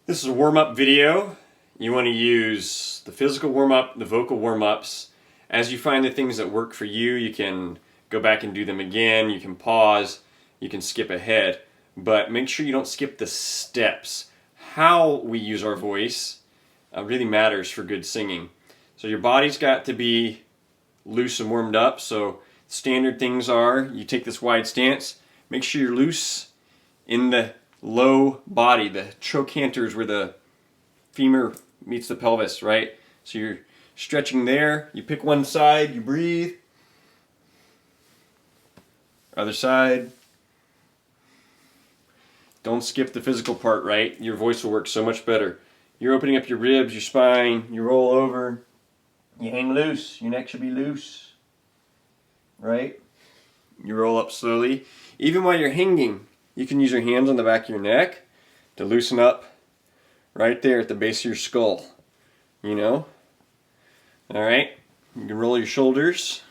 This is a warm-up video. You want to use the physical warm-up, the vocal warm-ups. As you find the things that work for you, you can go back and do them again. You can pause. You can skip ahead. But make sure you don't skip the steps. How we use our voice really matters for good singing. So your body's got to be loose and warmed up. So standard things are, you take this wide stance. Make sure you're loose in the low body. The trochanter is where the femur meets the pelvis, right? So you're stretching there. You pick one side, you breathe. Other side. Don't skip the physical part, right? Your voice will work so much better. You're opening up your ribs, your spine, you roll over, you hang loose, your neck should be loose, right? You roll up slowly. Even while you're hanging, you can use your hands on the back of your neck to loosen up right there at the base of your skull, you know? All right, you can roll your shoulders.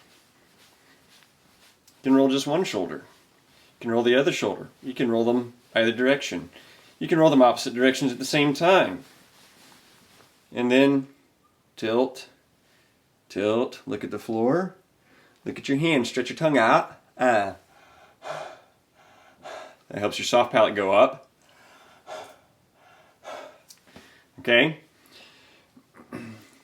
You can roll just one shoulder. You can roll the other shoulder. You can roll them either direction. You can roll them opposite directions at the same time. And then tilt, tilt, look at the floor. Look at your hands, stretch your tongue out. That helps your soft palate go up. Okay?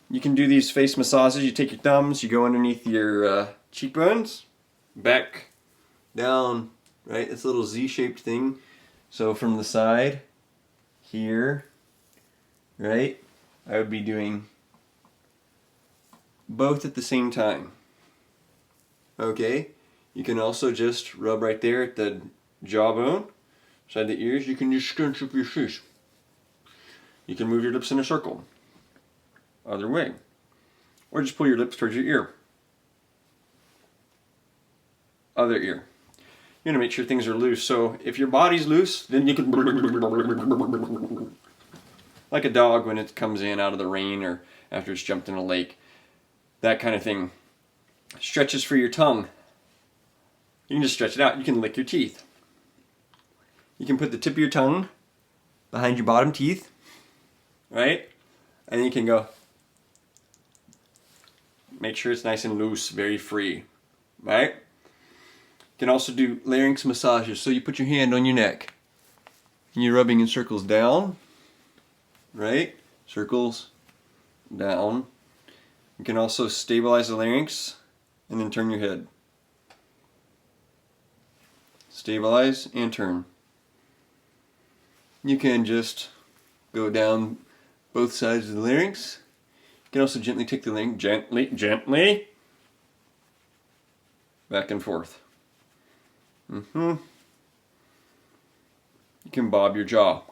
You can do these face massages. You take your thumbs, you go underneath your cheekbones, back, down, right? It's a little Z-shaped thing. So from the side, here, right? I would be doing both at the same time. Okay? You can also just rub right there at the jawbone, side the ears. You can just scrunch up your face. You can move your lips in a circle. Other way. Or just pull your lips towards your ear. Other ear. You're going to make sure things are loose. So if your body's loose, then you can like a dog when it comes in out of the rain or after it's jumped in a lake. That kind of thing. Stretches for your tongue. You can just stretch it out. You can lick your teeth. You can put the tip of your tongue behind your bottom teeth, right? And then you can go. Make sure it's nice and loose, very free, right? You can also do larynx massages. So you put your hand on your neck and you're rubbing in circles down, right? Circles down. You can also stabilize the larynx and then turn your head. Stabilize and turn. You can just go down both sides of the larynx. You can also gently take the larynx, gently, back and forth. You can bob your jaw.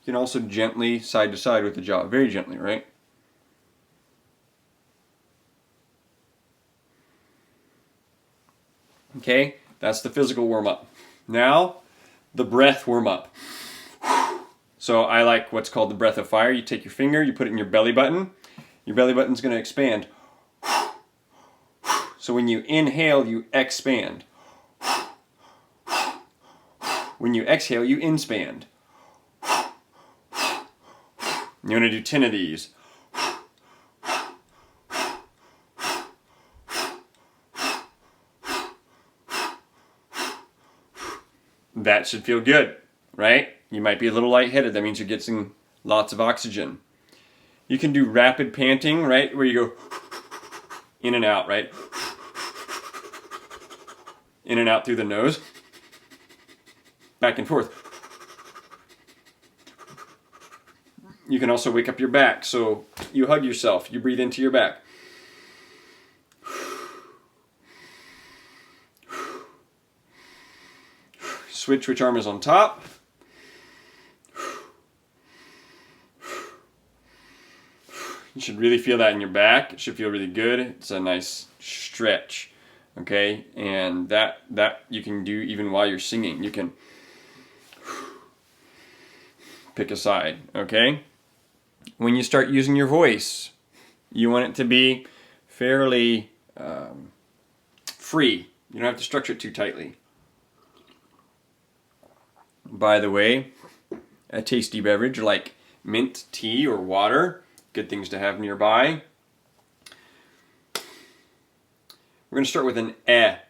You can also gently side to side with the jaw, very gently, right? Okay, that's the physical warm-up. Now, the breath warm-up. So I like what's called the breath of fire. You take your finger, you put it in your belly button. Your belly button's going to expand. So when you inhale, you expand. When you exhale, you inspand. You want to do 10 of these. That should feel good, right? You might be a little lightheaded. That means you're getting lots of oxygen. You can do rapid panting, right? Where you go in and out, right? In and out through the nose. Back and forth. You can also wake up your back. So you hug yourself. You breathe into your back. Switch which arm is on top. You should really feel that in your back. It should feel really good. It's a nice stretch, okay? And that you can do even while you're singing. You can pick a side, okay? When you start using your voice, you want it to be fairly free. You don't have to structure it too tightly. By the way, a tasty beverage like mint tea or water, good things to have nearby. We're going to start with an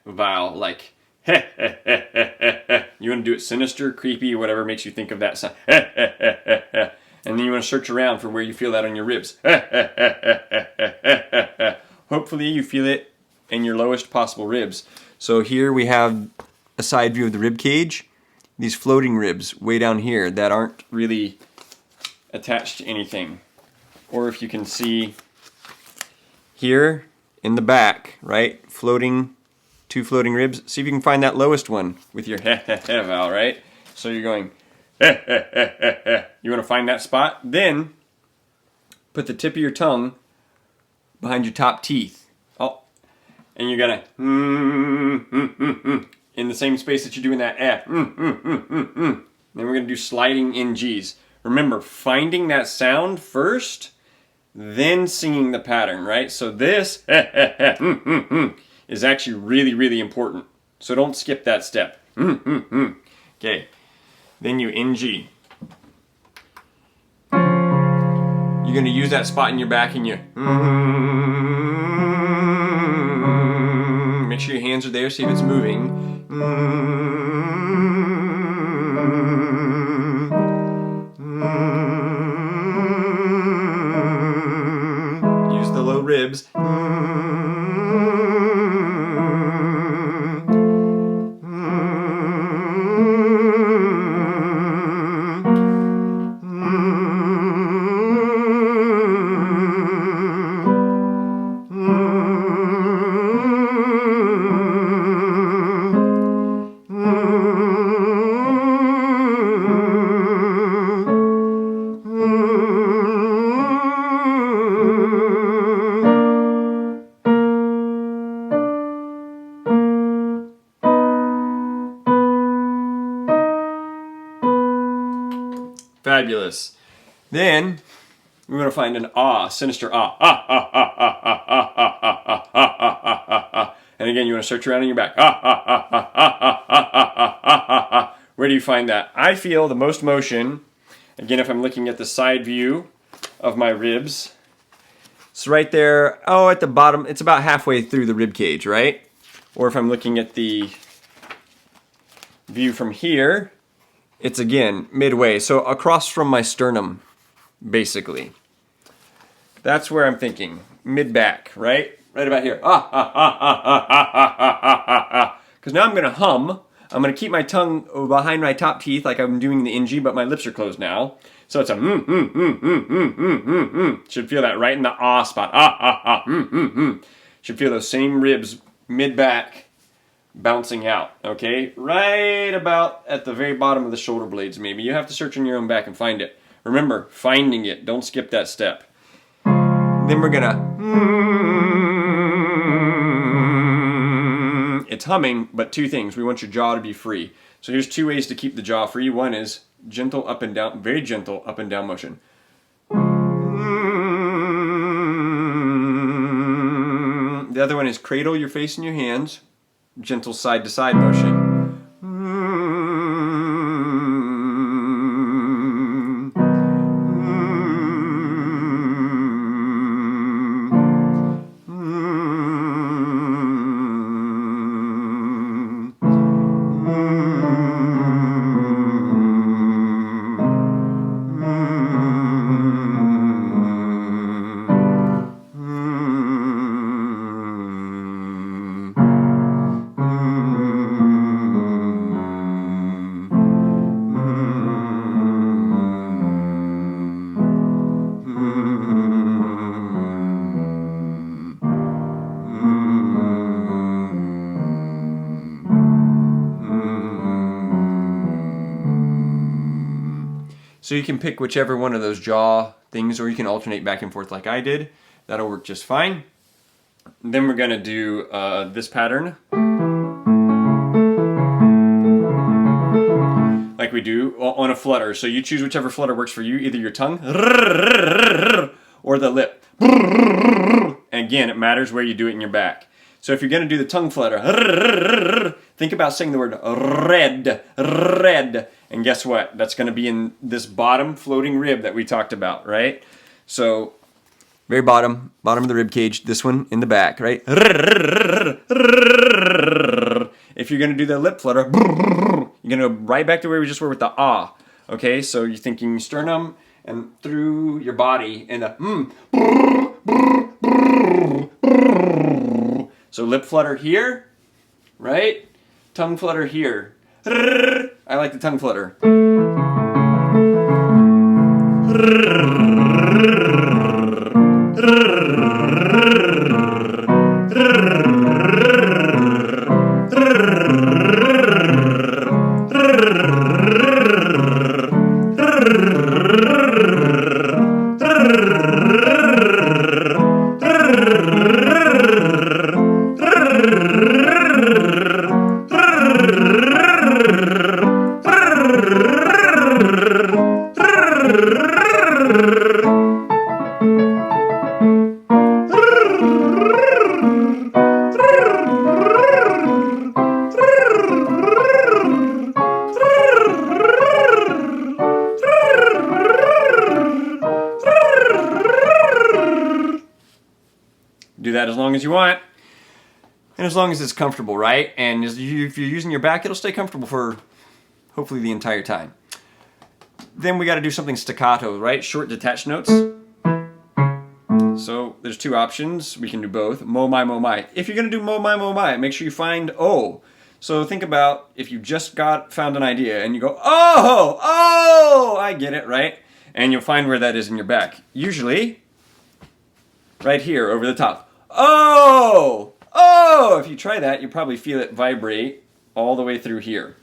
vowel, like heh, heh, heh, heh, heh, heh. You want to do it sinister, creepy, whatever makes you think of that sound. Heh, heh, heh, heh, heh. And then you want to search around for where you feel that on your ribs. Heh, heh, heh, heh, heh, heh, heh, heh. Hopefully you feel it in your lowest possible ribs. So here we have a side view of the rib cage. These floating ribs way down here that aren't really attached to anything. Or if you can see here in the back, right? Two floating ribs. See if you can find that lowest one with your heh heh heh vowel, right? So you're going heh heh heh heh heh. You want to find that spot? Then put the tip of your tongue behind your top teeth. Oh, and you're gonna in the same space that you're doing that Then we're gonna do sliding NGs. Remember, finding that sound first, then singing the pattern, right? So this is actually really, really important. So don't skip that step. Okay, then you NG. You're going to use that spot in your back and you make sure your hands are there, see if it's moving. Use the low ribs. Fabulous. Then we're going to find an sinister and again you want to search around in your back. Where do you find that? I feel the most motion, again if I'm looking at the side view of my ribs, it's right there, at the bottom, it's about halfway through the rib cage, right? Or if I'm looking at the view from here, it's again midway, so across from my sternum, basically. That's where I'm thinking, mid-back, right? Right about here. Because now I'm going to hum. I'm going to keep my tongue behind my top teeth like I'm doing the NG, but my lips are closed now. So it's a Should feel that right in the spot. Should feel those same ribs mid-back bouncing out, okay? Right about at the very bottom of the shoulder blades, maybe. You have to search on your own back and find it. Remember, finding it. Don't skip that step. Then we're gonna... It's humming, but two things. We want your jaw to be free. So here's two ways to keep the jaw free. One is gentle up and down, very gentle up and down motion. The other one is cradle your face in your hands. Gentle side to side motion. So you can pick whichever one of those jaw things, or you can alternate back and forth like I did. That'll work just fine. Then we're going to do this pattern. Like we do on a flutter. So you choose whichever flutter works for you, either your tongue or the lip. Again, it matters where you do it in your back. So if you're going to do the tongue flutter, Think about saying the word red, red. And guess what? That's going to be in this bottom floating rib that we talked about, right? So, very bottom of the rib cage, this one in the back, right? If you're going to do the lip flutter, you're going to go right back to where we just were with the ah. Okay, so you're thinking sternum and through your body and the So lip flutter here, right? Tongue flutter here. I like the tongue flutter. Do that as long as you want, and as long as it's comfortable, right? And if you're using your back, it'll stay comfortable for hopefully the entire time. Then we got to do something staccato, right? Short detached notes. So there's two options. We can do both. Mo, my, mo, my. If you're going to do mo, my, make sure you find O. So think about if you just found an idea and you go, oh, I get it, right? And you'll find where that is in your back. Usually, right here over the top. Oh! If you try that, you'll probably feel it vibrate all the way through here.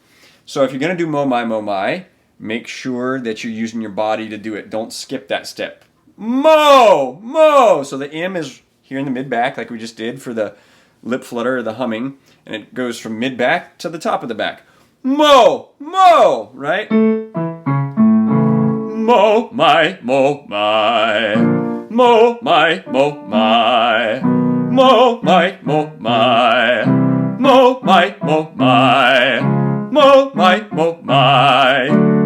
So if you're going to do mo, my, make sure that you're using your body to do it. Don't skip that step. Mo! So the M is here in the mid-back like we just did for the lip flutter or the humming. And it goes from mid-back to the top of the back. Mo! Right? Mo, my, mo, my. Mo, my, mo, my. Mo, my, mo, my. Mo, my, mo, my. Mo, my, mo, my.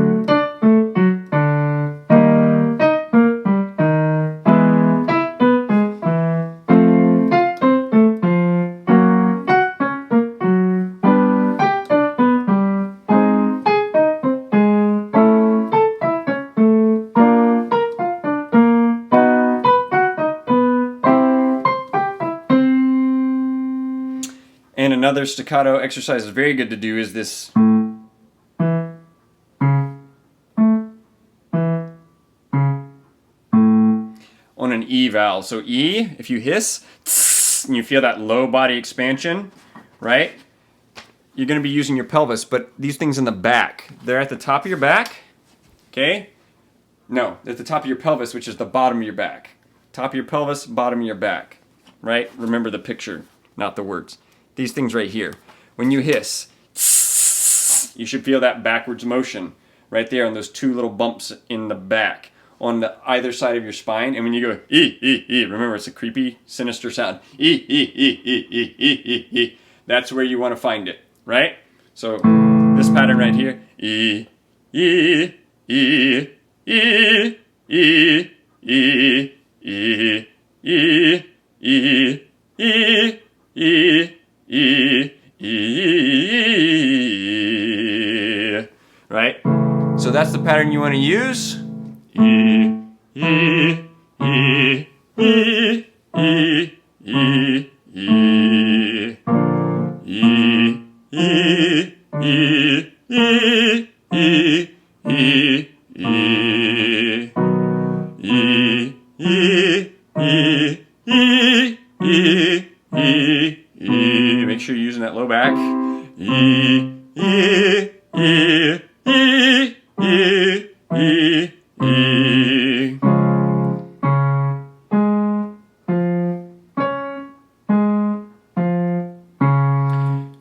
And another staccato exercise is very good to do is this. On an E vowel. So E, if you hiss, tss, and you feel that low body expansion, right? You're going to be using your pelvis, but these things in the back, they're at the top of your back, okay? No, at the top of your pelvis, which is the bottom of your back. Top of your pelvis, bottom of your back, right? Remember the picture, not the words. These things right here. When you hiss, you should feel that backwards motion right there on those two little bumps in the back on the either side of your spine. And when you go remember it's a creepy, sinister sound. That's where you want to find it, right? So this pattern right here. Right? So that's the pattern you want to use. Make sure you're using that low back.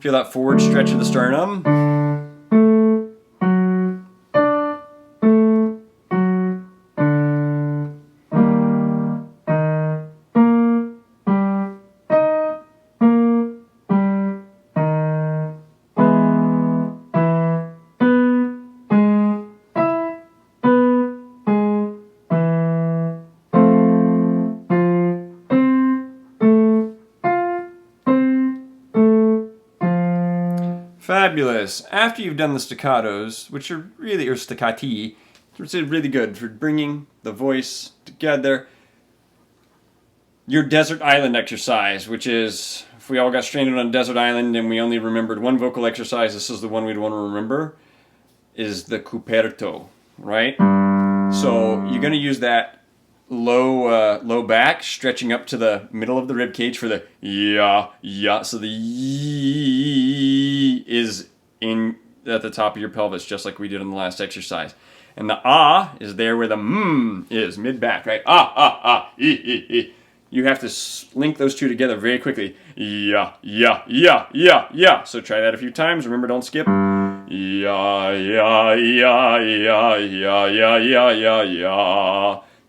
Feel that forward stretch of the sternum. Fabulous. After you've done the staccatos, which are really, or staccati, which is really good for bringing the voice together, your desert island exercise, which is, if we all got stranded on a desert island and we only remembered one vocal exercise, this is the one we'd want to remember, is the cuperto, right? So you're going to use that low back, stretching up to the middle of the rib cage for the ya. So the y is in at the top of your pelvis, just like we did in the last exercise. And the is there where the is, mid-back, right? E. You have to link those two together very quickly. Ya. So try that a few times. Remember, don't skip. Ya.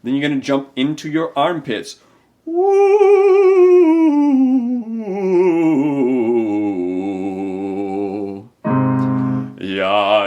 Then you're going to jump into your armpits. Woo. Ya.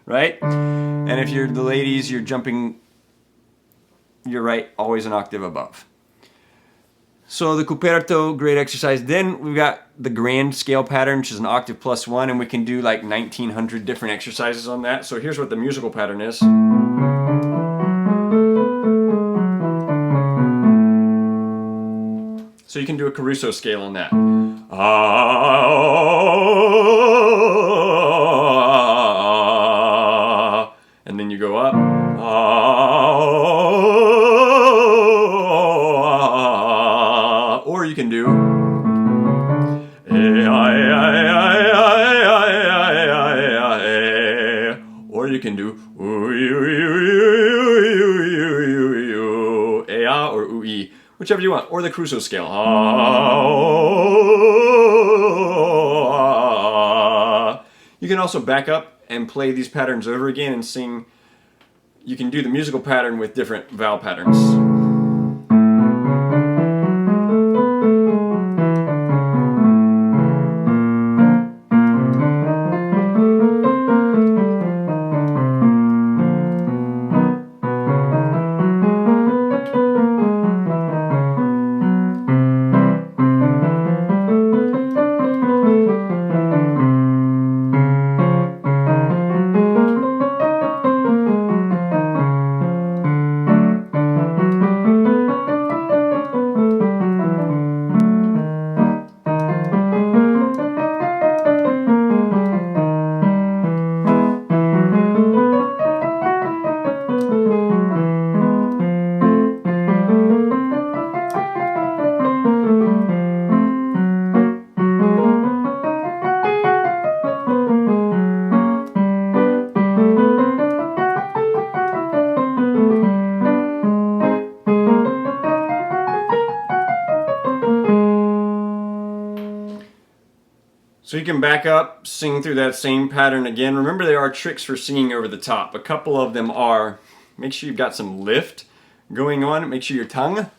Right? And if you're the ladies, you're jumping, you're right, always an octave above. So the cuperto, great exercise. Then we've got the grand scale pattern, which is an octave plus one, and we can do like 1,900 different exercises on that. So here's what the musical pattern is. So you can do a Caruso scale on that. And then you go up. Or you can do. Or you can do. Or ui. Whichever you want, or the Caruso scale. You can also back up and play these patterns over again and sing. You can do the musical pattern with different vowel patterns. So you can back up, sing through that same pattern again. Remember, there are tricks for singing over the top. A couple of them are, make sure you've got some lift going on. Make sure your tongue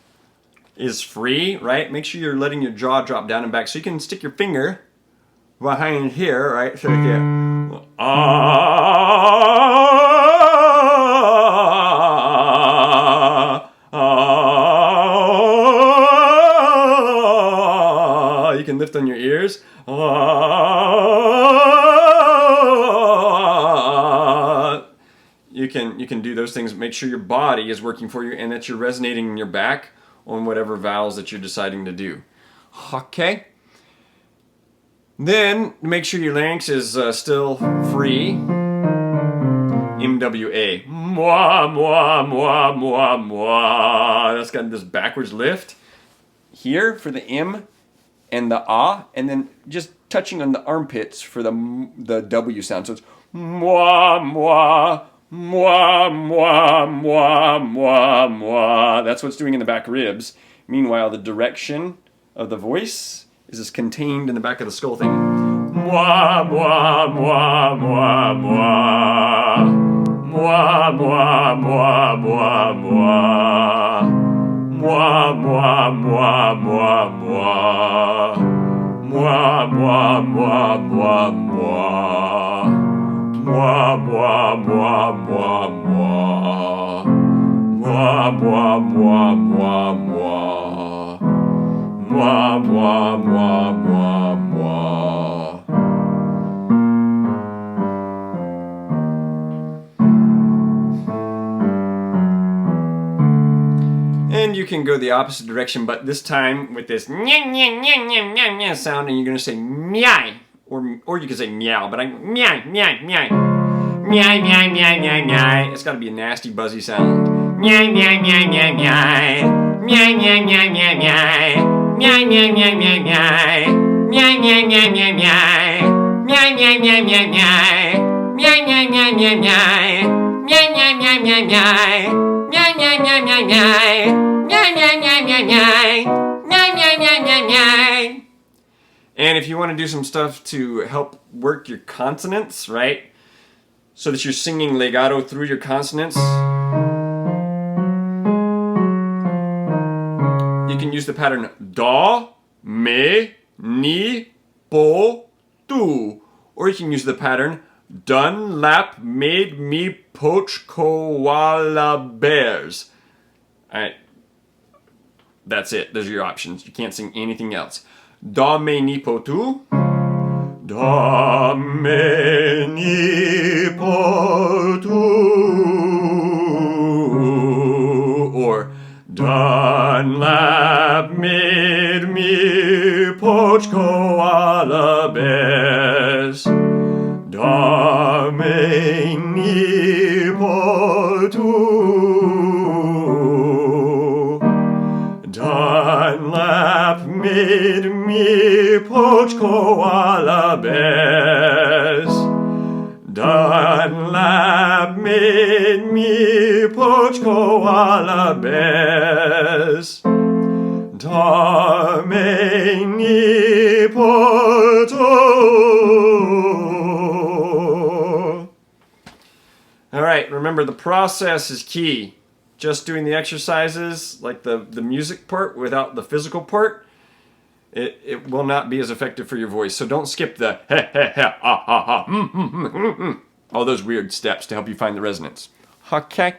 is free, right? Make sure you're letting your jaw drop down and back. So you can stick your finger behind here, right? So you can lift on your ears. you can do those things. Make sure your body is working for you and that you're resonating in your back on whatever vowels that you're deciding to do. Okay. Then make sure your larynx is still free. MWA. Mwah, mwah, mwah, mwah, mwah. That's got this backwards lift. Here for the M and the ah, and then just touching on the armpits for the W sound. So it's mwah, mwah, mwah, mwah, mwah, mwah, mwah. That's what it's doing in the back ribs. Meanwhile, the direction of the voice is just contained in the back of the skull thing. Mwah, mwah, mwah, mwah, mwah. Mwah, mwah, mwah, mwah, mwah. Mwah, mwah, mwah, mwah, mwah. Mwah, mwah, mwah, mwah, mwah. Mwah, mwah, mwah, mwah, mwah. Mwah, mwah, mwah, mwah, mwah. Mwah, mwah, mwah, mwah, mwah. And you can go the opposite direction, but this time with this nya, nya, nya, nya, nya, nya sound, and you're going to say meow, or you can say meow, but I'm meow, meow, meow. Meow, meow, meow, meow, meow. It's got to be a nasty, buzzy sound. Meow, meow, meow, meow, meow. Meow, meow, meow, meow, meow. Meow, meow, meow, meow, meow. Meow, meow, meow, meow, meow. Meow, meow, meow, meow, meow. Meow, meow, meow, meow, meow. Meow, meow, meow, meow, meow. Meow, meow, meow, meow, meow. Meow, meow, meow, meow, meow. Meow, meow, meow, meow, meow. And if you want to do some stuff to help work your consonants, right? So that you're singing legato through your consonants, you can use the pattern do, me, ni, po, tu. Or you can use the pattern Dunlap made me poach koala bears. Alright. That's it. Those are your options. You can't sing anything else. Do, me, ni, po, tu. Do, me, ni, po, tu. Or Dunlap made me poach koala bears. Do, me, ni, po, tu. Dunlap made me poach koala bears. Dunlap made me poach koala bears. Do, me, ni, po, tu. All right, remember the process is key. Just doing the exercises, like the music part without the physical part, it will not be as effective for your voice. So don't skip the heh, heh, heh, ah, ah, ah, all those weird steps to help you find the resonance. Okay?